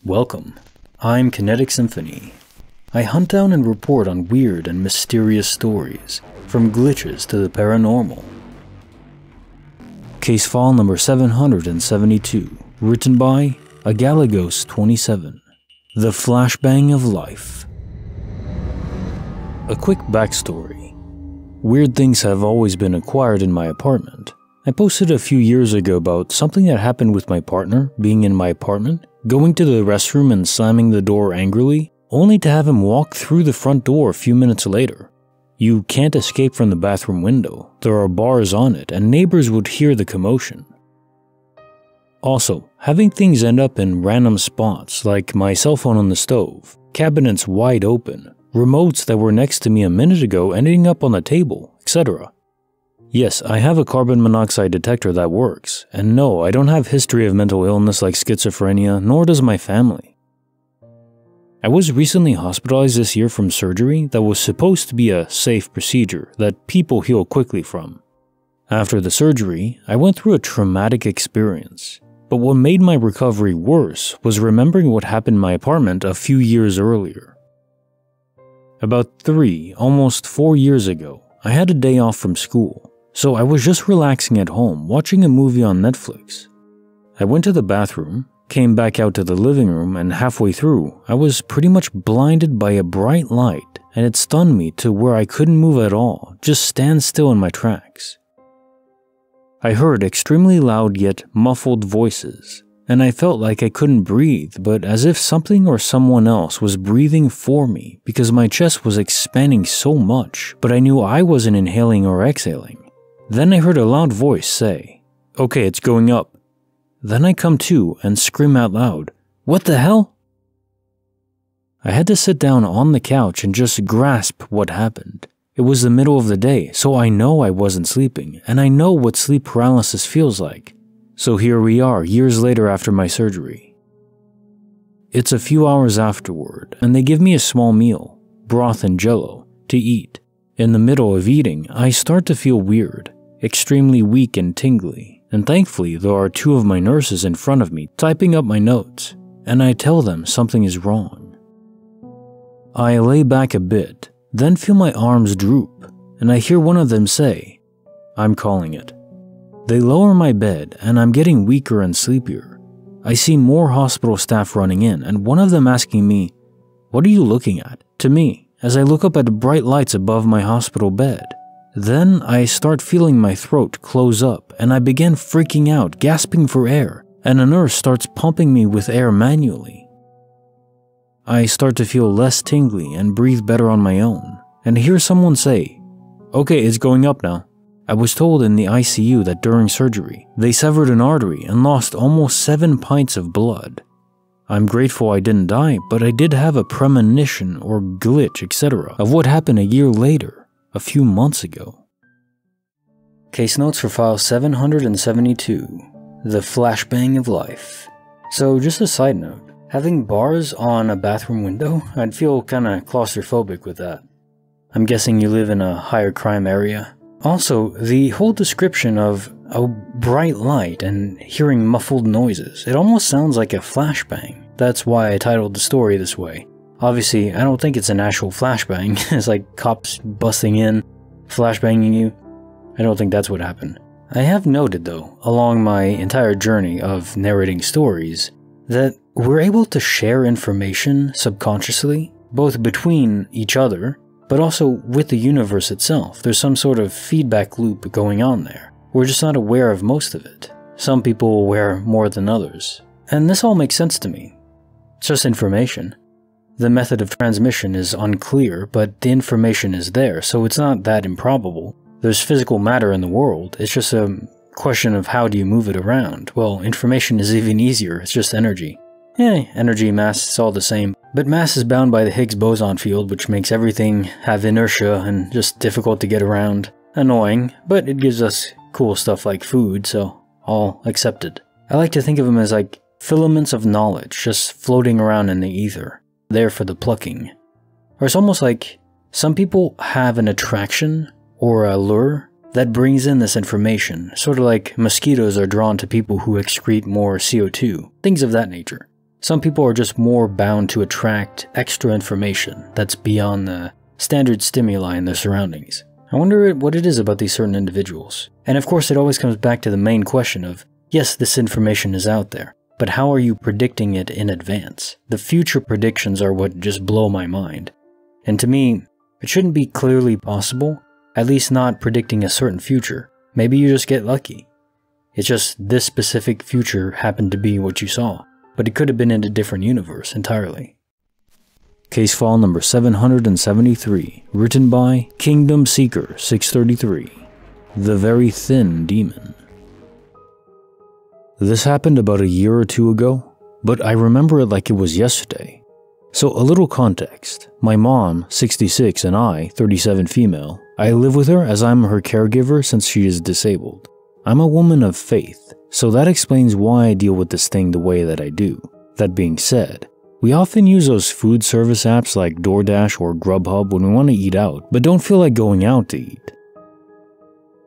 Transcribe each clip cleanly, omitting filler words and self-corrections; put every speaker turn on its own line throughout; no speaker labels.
Welcome, I'm Kinetic Symphony. I hunt down and report on weird and mysterious stories, from glitches to the paranormal. Case file number 772, written by Agalagos27, The Flashbang of Life. A quick backstory. Weird things have always been acquired in my apartment. I posted a few years ago about something that happened with my partner being in my apartment, going to the restroom and slamming the door angrily, only to have him walk through the front door a few minutes later. You can't escape from the bathroom window, there are bars on it, and neighbors would hear the commotion. Also, having things end up in random spots like my cell phone on the stove, cabinets wide open, remotes that were next to me a minute ago ending up on the table, etc. Yes, I have a carbon monoxide detector that works, and no, I don't have history of mental illness like schizophrenia, nor does my family. I was recently hospitalized this year from surgery that was supposed to be a safe procedure that people heal quickly from. After the surgery, I went through a traumatic experience, but what made my recovery worse was remembering what happened in my apartment a few years earlier. About 3, almost 4 years ago, I had a day off from school. So I was just relaxing at home, watching a movie on Netflix. I went to the bathroom, came back out to the living room, and halfway through, I was pretty much blinded by a bright light, and it stunned me to where I couldn't move at all, just stand still in my tracks. I heard extremely loud yet muffled voices, and I felt like I couldn't breathe, but as if something or someone else was breathing for me because my chest was expanding so much, but I knew I wasn't inhaling or exhaling. Then I heard a loud voice say, "Okay, it's going up." Then I come to and scream out loud, "What the hell?" I had to sit down on the couch and just grasp what happened. It was the middle of the day, so I know I wasn't sleeping, and I know what sleep paralysis feels like. So here we are, years later after my surgery. It's a few hours afterward, and they give me a small meal, broth and jello, to eat. In the middle of eating, I start to feel weird. Extremely weak and tingly, and thankfully there are 2 of my nurses in front of me typing up my notes, and I tell them something is wrong. I lay back a bit, then feel my arms droop, and I hear one of them say, "I'm calling it." They lower my bed, and I'm getting weaker and sleepier. I see more hospital staff running in, and one of them asking me, "What are you looking at?" to me, as I look up at the bright lights above my hospital bed. Then I start feeling my throat close up, and I begin freaking out, gasping for air, and a nurse starts pumping me with air manually. I start to feel less tingly and breathe better on my own, and hear someone say, "Okay, it's going up now." I was told in the ICU that during surgery, they severed an artery and lost almost 7 pints of blood. I'm grateful I didn't die, but I did have a premonition or glitch, etc. of what happened a year later. A few months ago. Case notes for file 772, The Flashbang of Life. So just a side note, having bars on a bathroom window, I'd feel kinda claustrophobic with that. I'm guessing you live in a higher crime area. Also, the whole description of a bright light and hearing muffled noises, it almost sounds like a flashbang. That's why I titled the story this way. Obviously, I don't think it's an actual flashbang. It's like cops busting in, flashbanging you. I don't think that's what happened. I have noted though, along my entire journey of narrating stories, that we're able to share information subconsciously, both between each other, but also with the universe itself. There's some sort of feedback loop going on there. We're just not aware of most of it. Some people are aware more than others. And this all makes sense to me. It's just information. The method of transmission is unclear, but the information is there, so it's not that improbable. There's physical matter in the world, it's just a question of how do you move it around. Well, information is even easier, it's just energy. Energy, mass, it's all the same. But mass is bound by the Higgs boson field, which makes everything have inertia and just difficult to get around. Annoying, but it gives us cool stuff like food, so I'll accept it. I like to think of them as like filaments of knowledge, just floating around in the ether. There for the plucking. Or it's almost like some people have an attraction or a lure that brings in this information, sort of like mosquitoes are drawn to people who excrete more CO2, things of that nature. Some people are just more bound to attract extra information that's beyond the standard stimuli in their surroundings. I wonder what it is about these certain individuals. And of course, it always comes back to the main question of, yes, this information is out there, but how are you predicting it in advance? The future predictions are what just blow my mind. And to me, it shouldn't be clearly possible, at least not predicting a certain future. Maybe you just get lucky. It's just this specific future happened to be what you saw, but it could have been in a different universe entirely. Case file number 773, written by Kingdom Seeker 633, The Very Thin Demon. This happened about a year or two ago, but I remember it like it was yesterday. So a little context. My mom, 66, and I, 37 female, I live with her as I'm her caregiver since she is disabled. I'm a woman of faith, so that explains why I deal with this thing the way that I do. That being said, we often use those food service apps like DoorDash or Grubhub when we want to eat out, but don't feel like going out to eat.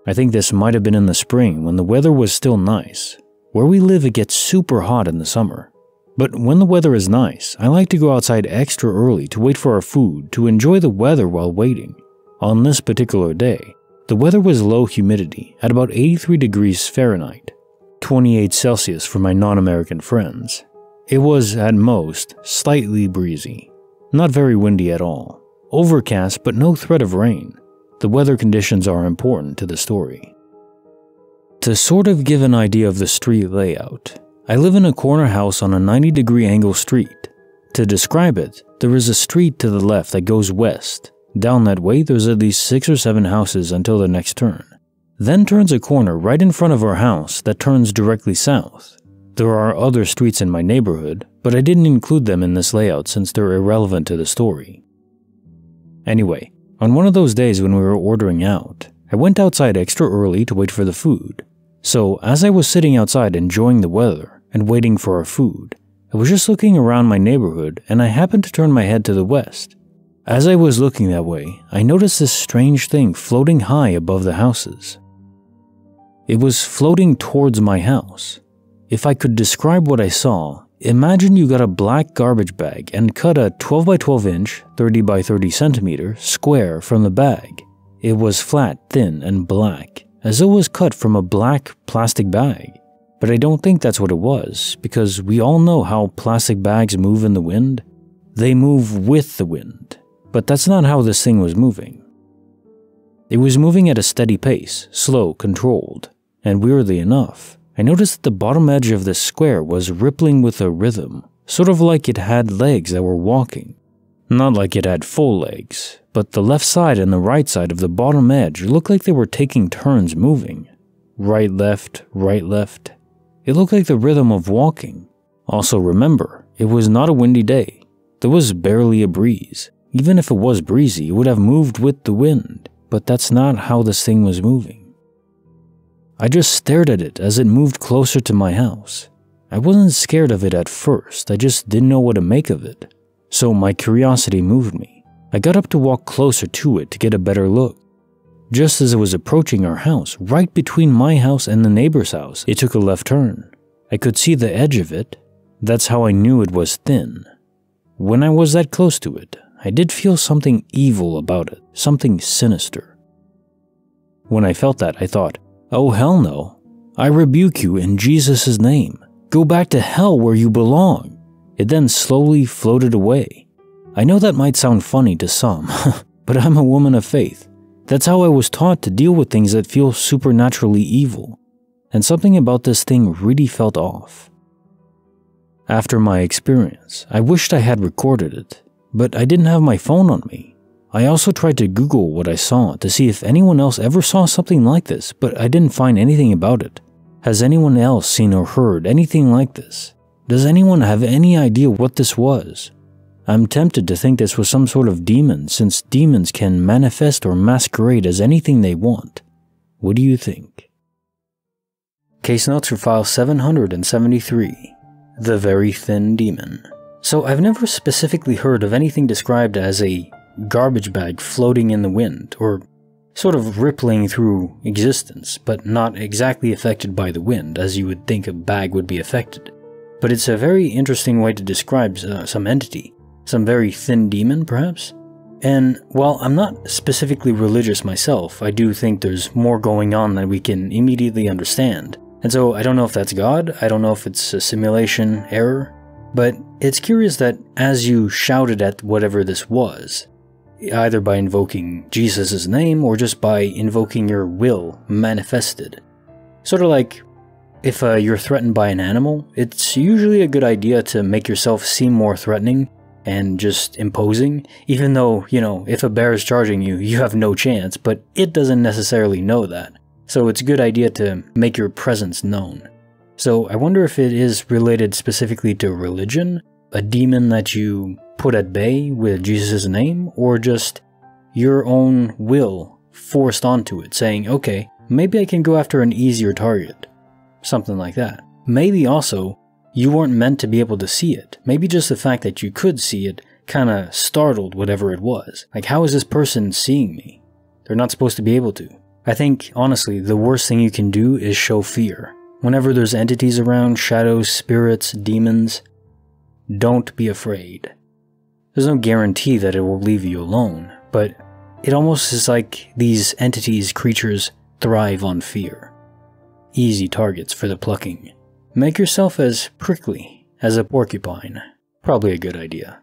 I think this might have been in the spring when the weather was still nice. Where we live, it gets super hot in the summer. But when the weather is nice, I like to go outside extra early to wait for our food to enjoy the weather while waiting. On this particular day, the weather was low humidity at about 83 degrees Fahrenheit, 28 Celsius for my non-American friends. It was, at most, slightly breezy. Not very windy at all. Overcast, but no threat of rain. The weather conditions are important to the story. To sort of give an idea of the street layout, I live in a corner house on a 90-degree angle street. To describe it, there is a street to the left that goes west. Down that way, there's at least 6 or 7 houses until the next turn. Then turns a corner right in front of our house that turns directly south. There are other streets in my neighborhood, but I didn't include them in this layout since they're irrelevant to the story. Anyway, on one of those days when we were ordering out, I went outside extra early to wait for the food. So, as I was sitting outside enjoying the weather and waiting for our food, I was just looking around my neighborhood and I happened to turn my head to the west. As I was looking that way, I noticed this strange thing floating high above the houses. It was floating towards my house. If I could describe what I saw, imagine you got a black garbage bag and cut a 12 by 12 inch, 30 by 30 centimeter square from the bag. It was flat, thin, and black, as though it was cut from a black plastic bag. But I don't think that's what it was, because we all know how plastic bags move in the wind. They move with the wind, but that's not how this thing was moving. It was moving at a steady pace, slow, controlled, and weirdly enough, I noticed that the bottom edge of this square was rippling with a rhythm, sort of like it had legs that were walking. Not like it had full legs, but the left side and the right side of the bottom edge looked like they were taking turns moving. Right, left, right, left. It looked like the rhythm of walking. Also remember, it was not a windy day. There was barely a breeze. Even if it was breezy, it would have moved with the wind, but that's not how this thing was moving. I just stared at it as it moved closer to my house. I wasn't scared of it at first, I just didn't know what to make of it. So my curiosity moved me. I got up to walk closer to it to get a better look. Just as it was approaching our house, right between my house and the neighbor's house, it took a left turn. I could see the edge of it. That's how I knew it was thin. When I was that close to it, I did feel something evil about it, something sinister. When I felt that, I thought, oh hell no. I rebuke you in Jesus' name. Go back to hell where you belong. It then slowly floated away. I know that might sound funny to some, but I'm a woman of faith. That's how I was taught to deal with things that feel supernaturally evil. And something about this thing really felt off. After my experience, I wished I had recorded it, but I didn't have my phone on me. I also tried to Google what I saw to see if anyone else ever saw something like this, but I didn't find anything about it. Has anyone else seen or heard anything like this? Does anyone have any idea what this was? I'm tempted to think this was some sort of demon, since demons can manifest or masquerade as anything they want. What do you think? Case notes for file 773, The Very Thin Demon. So I've never specifically heard of anything described as a garbage bag floating in the wind, or sort of rippling through existence, but not exactly affected by the wind as you would think a bag would be affected. but it's a very interesting way to describe some entity. Some very thin demon, perhaps? And while I'm not specifically religious myself, I do think there's more going on than we can immediately understand. And so I don't know if that's God, I don't know if it's a simulation error, but it's curious that as you shouted at whatever this was, either by invoking Jesus' name or just by invoking your will manifested. Sort of like if you're threatened by an animal, it's usually a good idea to make yourself seem more threatening and just imposing, even though, if a bear is charging you, you have no chance, but it doesn't necessarily know that. So it's a good idea to make your presence known. So I wonder if it is related specifically to religion, a demon that you put at bay with Jesus' name, or just your own will forced onto it, saying, okay, maybe I can go after an easier target. Something like that. Maybe also, you weren't meant to be able to see it. Maybe just the fact that you could see it kinda startled whatever it was. Like, how is this person seeing me? They're not supposed to be able to. I think, honestly, the worst thing you can do is show fear. Whenever there's entities around, shadows, spirits, demons, don't be afraid. There's no guarantee that it will leave you alone, but it almost is like these entities, creatures, thrive on fear. Easy targets for the plucking. Make yourself as prickly as a porcupine. Probably a good idea.